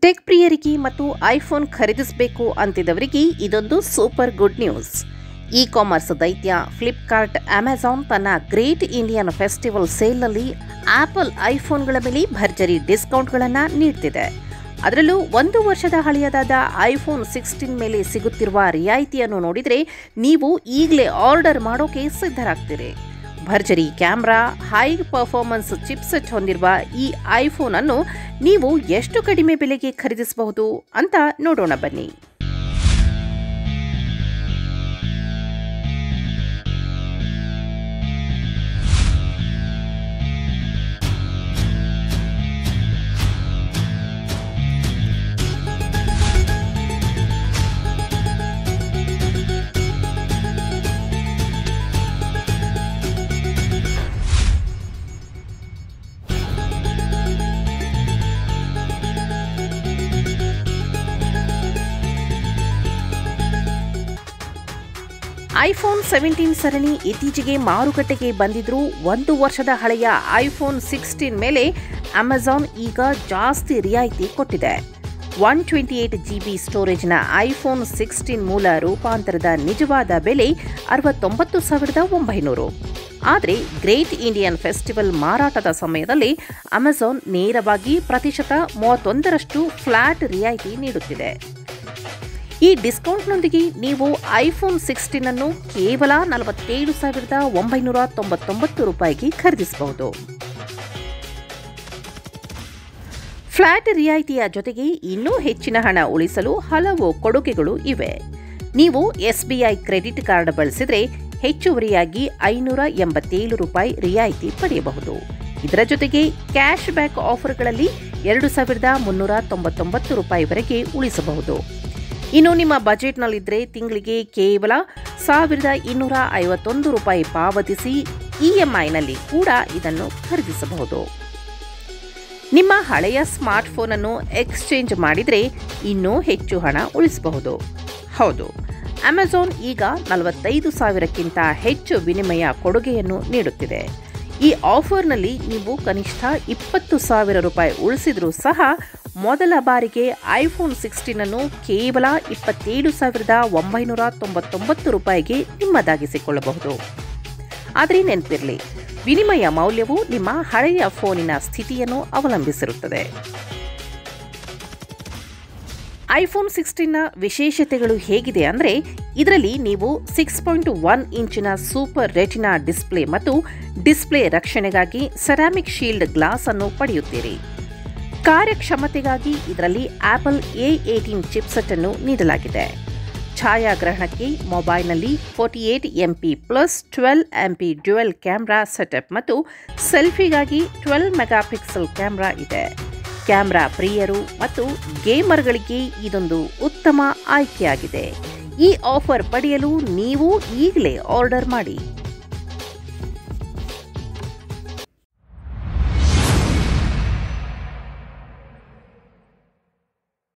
Tech ಪ್ರಿಯರಿಗೆ ಮತ್ತು iPhone ಖರೀದಿಸಬೇಕು ಅಂತಿದ್ದವರಿಗೆ ಇದೊಂದು super good news. E commerce ದೈತ್ಯ ಫ್ಲಿಪ್ಕಾರ್ಟ್ ಅಮೆಜಾನ್ ತನ್ನ ಗ್ರೇಟ್ ಇಂಡಿಯನ್ ಫೆಸ್ಟಿವಲ್ ಸೇಲ್ನಲ್ಲಿ ಆಪಲ್ ಐಫೋನ್ಗಳ ಮೇಲೆ ಭರ್ಜರಿ ಡಿಸ್ಕೌಂಟ್ಗಳನ್ನು ನೀಡ್ತಿದೆ. ಅದರಲ್ಲೂ 1 ವರ್ಷದ ಹಳೆಯದಾದ ಐಫೋನ್ 16 ಮೇಲೆ ಸಿಗುತ್ತಿರುವ ರಿಯಾಯಿತಿಯನ್ನು ನೋಡಿದರೆ ನೀವು ಈಗಲೇ ಆರ್ಡರ್ ಮಾಡೋಕೆ ಸಿದ್ಧರಾಗ್ತೀರಿ. ಭರ್ಜರಿ ಕ್ಯಾಮ್ರಾ, ಹೈ ಪರ್ಫಾರ್ಮೆನ್ಸ್ ಚಿಪ್ಸೆಟ್ ಹೊಂದಿರುವ ಈ ಐಫೋನ್ ಅನ್ನು ನೀವು ಎಷ್ಟು ಕಡಿಮೆ ಬೆಲೆಗೆ ಖರೀದಿಸಬಹುದು ಅಂತ ನೋಡೋಣ ಬನ್ನಿ. ಐಫೋನ್ 17 ಸರಣಿ ಇತ್ತೀಚೆಗೆ ಮಾರುಕಟ್ಟೆಗೆ ಬಂದಿದ್ರೂ 1 ವರ್ಷದ ಹಳೆಯ ಐಫೋನ್ 16 ಮೇಲೆ ಅಮೆಜಾನ್ ಈಗ ಜಾಸ್ತಿ ರಿಯಾಯಿತಿ ಕೊಟ್ಟಿದೆ. 128 GB ಸ್ಟೋರೇಜ್ನ ಐಫೋನ್ 16 ಮೂಲ ರೂಪಾಂತರದ ನಿಜವಾದ ಬೆಲೆ 69,900. ಆದರೆ ಗ್ರೇಟ್ ಇಂಡಿಯನ್ ಫೆಸ್ಟಿವಲ್ ಮಾರಾಟದ ಸಮಯದಲ್ಲಿ ಅಮೆಜಾನ್ ನೇರವಾಗಿ ಪ್ರತಿಶತ 31ರಷ್ಟು ಫ್ಲಾಟ್ ರಿಯಾಯಿತಿ ನೀಡುತ್ತಿದೆ. ಈ ಡಿಸ್ಕೌಂಟ್ನೊಂದಿಗೆ ನೀವು ಐಫೋನ್ 16 ಅನ್ನು ಕೇವಲ 47,999 ರೂಪಾಯಿಗೆ ಖರೀದಿಸಬಹುದು. ಫ್ಲಾಟ್ ರಿಯಾಯಿತಿಯ ಜೊತೆಗೆ ಇನ್ನೂ ಹೆಚ್ಚಿನ ಹಣ ಉಳಿಸಲು ಹಲವು ಕೊಡುಗೆಗಳು ಇವೆ. ನೀವು SBI ಕ್ರೆಡಿಟ್ ಕಾರ್ಡ್ ಬಳಸಿದರೆ ಹೆಚ್ಚುವರಿಯಾಗಿ 587 ರೂಪಾಯಿ ರಿಯಾಯಿತಿ ಪಡೆಯಬಹುದು. ಇದರ ಜೊತೆಗೆ ಕ್ಯಾಶ್ ಬ್ಯಾಕ್ ಆಫರ್ಗಳಲ್ಲಿ 2,399 ರೂಪಾಯಿವರೆಗೆ ಉಳಿಸಬಹುದು. ಇನ್ನು ನಿಮ್ಮ ಬಜೆಟ್ನಲ್ಲಿದ್ದರೆ ತಿಂಗಳಿಗೆ ಕೇವಲ 1,251 ರೂಪಾಯಿ ಪಾವತಿಸಿ EMIನಲ್ಲಿ ಕೂಡ ಇದನ್ನು ಖರೀದಿಸಬಹುದು. ನಿಮ್ಮ ಹಳೆಯ ಸ್ಮಾರ್ಟ್ಫೋನ್ ಅನ್ನು ಎಕ್ಸ್ಚೇಂಜ್ ಮಾಡಿದರೆ ಇನ್ನೂ ಹೆಚ್ಚು ಹಣ ಉಳಿಸಬಹುದು. ಹೌದು, ಅಮೆಜಾನ್ ಈಗ 45,000ಕ್ಕಿಂತ ಹೆಚ್ಚು ವಿನಿಮಯ ಕೊಡುಗೆಯನ್ನು ನೀಡುತ್ತಿದೆ. ಈ ಆಫರ್ನಲ್ಲಿ ನೀವು ಕನಿಷ್ಠ 20,000 ರೂಪಾಯಿ ಉಳಿಸಿದರೂ ಸಹ ಮೊದಲ ಬಾರಿಗೆ ಐಫೋನ್ 16 ಅನ್ನು ಕೇವಲ 27,999 ರೂಪಾಯಿಗೆ ನಿಮ್ಮದಾಗಿಸಿಕೊಳ್ಳಬಹುದು. ಆದರೆ ನೆನಪಿರಲಿ, ವಿನಿಮಯ ಮೌಲ್ಯವು ನಿಮ್ಮ ಹಳೆಯ ಫೋನಿನ ಸ್ಥಿತಿಯನ್ನು ಅವಲಂಬಿಸಿರುತ್ತದೆ. ಐಫೋನ್ 16ನ ವಿಶೇಷತೆಗಳು ಹೇಗಿದೆ ಅಂದರೆ, ಇದರಲ್ಲಿ ನೀವು 6.1 ಇಂಚಿನ ಸೂಪರ್ ರೆಟಿನಾ ಡಿಸ್ಪ್ಲೇ ಮತ್ತು ಡಿಸ್ಪ್ಲೇ ರಕ್ಷಣೆಗಾಗಿ ಸೆರಾಮಿಕ್ ಶೀಲ್ಡ್ ಗ್ಲಾಸ್ ಅನ್ನು ಪಡೆಯುತ್ತೀರಿ. ಕಾರ್ಯಕ್ಷಮತೆಗಾಗಿ ಇದರಲ್ಲಿ ಆಪಲ್ A18 ಚಿಪ್ಸೆಟ್ ಅನ್ನು ನೀಡಲಾಗಿದೆ. ಛಾಯಾಗ್ರಹಣಕ್ಕೆ ಮೊಬೈಲ್ನಲ್ಲಿ 48 MP plus 12 MP dual camera setup ಮತ್ತು ಸೆಲ್ಫಿಗಾಗಿ 12 ಮೆಗಾಪಿಕ್ಸೆಲ್ ಕ್ಯಾಮ್ರಾ ಇದೆ. ಕ್ಯಾಮ್ರಾ ಪ್ರಿಯರು ಮತ್ತು ಗೇಮರ್ಗಳಿಗೆ ಇದೊಂದು ಉತ್ತಮ ಆಯ್ಕೆಯಾಗಿದೆ. ಈ ಆಫರ್ ಪಡೆಯಲು ನೀವು ಈಗಲೇ ಆರ್ಡರ್ ಮಾಡಿ.